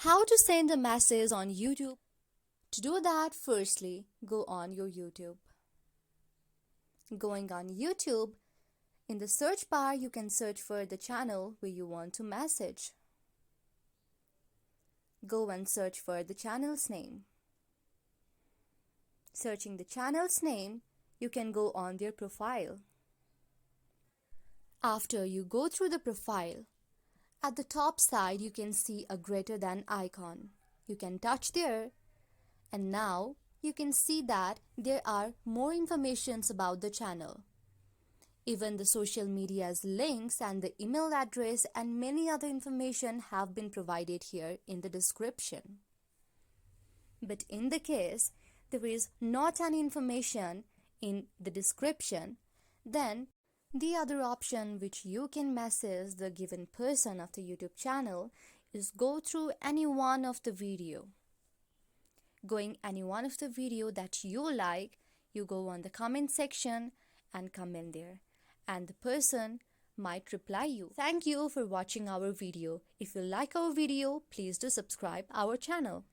How to send a message on YouTube? To do that, firstly, go on your YouTube. Going on YouTube, in the search bar, you can search for the channel where you want to message. Go and search for the channel's name. Searching the channel's name, you can go on their profile. After you go through the profile, at the top side you can see a greater than icon. You can touch there, and now you can see that there are more informations about the channel. Even the social media's links and the email address and many other information have been provided here in the description. But in the case there is not any information in the description, then the other option which you can message the given person of the YouTube channel is go through any one of the video. Going any one of the video that you like, you go on the comment section and comment there, and the person might reply you. Thank you for watching our video. If you like our video, please do subscribe our channel.